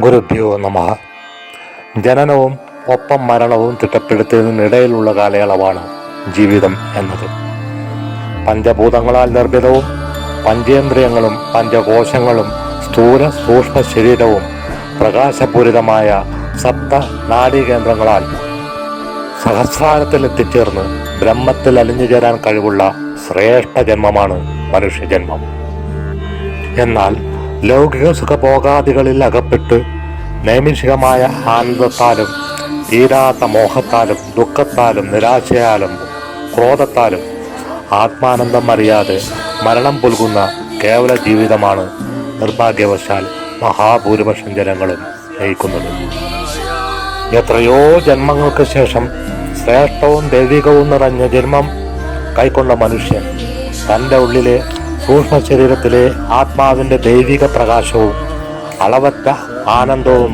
ഗുരുഭ്യോ നമഃ. ജനനവും ഒപ്പം മരണവും തിട്ടപ്പെടുത്തുന്നതിനിടയിലുള്ള കാലയളവാണ് ജീവിതം എന്നത്. പഞ്ചഭൂതങ്ങളാൽ നിർമ്മിതവും പഞ്ചേന്ദ്രിയങ്ങളും പഞ്ചകോശങ്ങളും സ്ഥൂല സൂക്ഷ്മ ശരീരവും പ്രകാശപൂരിതമായ സപ്ത നാഡീകേന്ദ്രങ്ങളാൽ സഹസ്രാരത്തിൽ എത്തിച്ചേർന്ന് ബ്രഹ്മത്തിൽ അലിഞ്ഞു ചേരാൻ കഴിവുള്ള ശ്രേഷ്ഠ ജന്മമാണ് മനുഷ്യജന്മം. എന്നാൽ ലൗകിക സുഖഭോഗാദികളിൽ അകപ്പെട്ട് നൈമിഷികമായ ആനന്ദത്താലും തീരാത്ത മോഹത്താലും ദുഃഖത്താലും നിരാശയാലും ക്രോധത്താലും ആത്മാനന്ദം അറിയാതെ മരണം പുൽകുന്ന കേവല ജീവിതമാണ് നിർഭാഗ്യവശാൽ മഹാഭൂരിപക്ഷം ജനങ്ങളും നയിക്കുന്നത്. എത്രയോ ജന്മങ്ങൾക്ക് ശേഷം ശ്രേഷ്ഠവും ദൈവികവും നിറഞ്ഞ ജന്മം കൈക്കൊണ്ട മനുഷ്യൻ തൻ്റെ ഉള്ളിലെ സൂക്ഷ്മ ശരീരത്തിലെ ആത്മാവിൻ്റെ ദൈവിക പ്രകാശവും അളവറ്റ ആനന്ദവും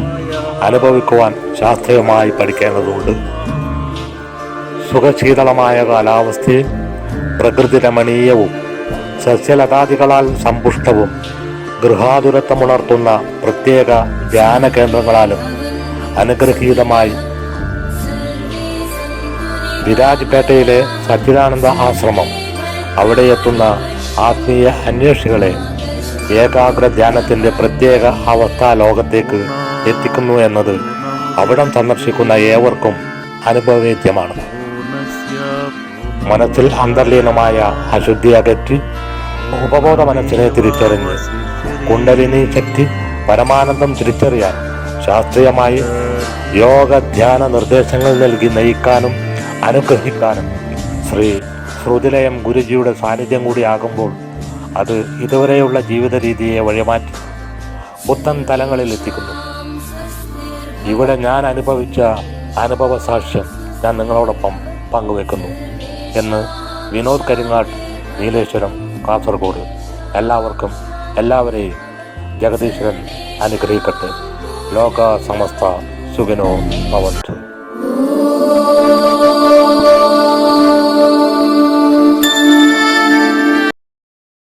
അനുഭവിക്കുവാൻ ശാസ്ത്രീയമായി പഠിക്കേണ്ടതുണ്ട്. സുഖശീതളമായ കാലാവസ്ഥയും പ്രകൃതി രമണീയവും സസ്യലതാദികളാൽ സമ്പുഷ്ടവും ഗൃഹാതുരത്വമുണർത്തുന്ന പ്രത്യേക ധ്യാന കേന്ദ്രങ്ങളാലും അനുഗ്രഹീതമായി വിരാജ്പേട്ടയിലെ സച്ചിദാനന്ദ ആശ്രമം അവിടെ എത്തുന്ന ആത്മീയ അന്വേഷികളെ ഏകാഗ്ര ധ്യാനത്തിൻ്റെ പ്രത്യേക അവസ്ഥാ ലോകത്തേക്ക് എത്തിക്കുന്നു എന്നത് അവിടം സന്ദർശിക്കുന്ന ഏവർക്കും അനുഭവവേദ്യമാണ്. മനസ്സിൽ അന്തർലീനമായ അശുദ്ധി അകറ്റി ഉപബോധ മനസ്സിനെ തിരിച്ചറിഞ്ഞ് കുണ്ടലിനി ശക്തി പരമാനന്ദം തിരിച്ചറിയാൻ ശാസ്ത്രീയമായി യോഗ ധ്യാന നിർദ്ദേശങ്ങൾ നൽകി നയിക്കാനും അനുഗ്രഹിക്കാനും ശ്രീ ശ്രുതിലയം ഗുരുജിയുടെ സാന്നിധ്യം കൂടി ആകുമ്പോൾ അത് ഇതുവരെയുള്ള ജീവിത രീതിയെ വഴിമാറ്റി പുത്തൻ തലങ്ങളിൽ എത്തിക്കുന്നു. ഇവിടെ ഞാൻ അനുഭവിച്ച അനുഭവ സാക്ഷ്യം ഞാൻ നിങ്ങളോടൊപ്പം പങ്കുവെക്കുന്നു എന്ന് വിനോദ് കരിങ്ങാട്ട്, നീലേശ്വരം, കാസർഗോഡ്. എല്ലാവരെയും ജഗദീശ്വരൻ അനുഗ്രഹിക്കട്ടെ. ലോക സമസ്ത സുഖിനോ ഭവന്തു.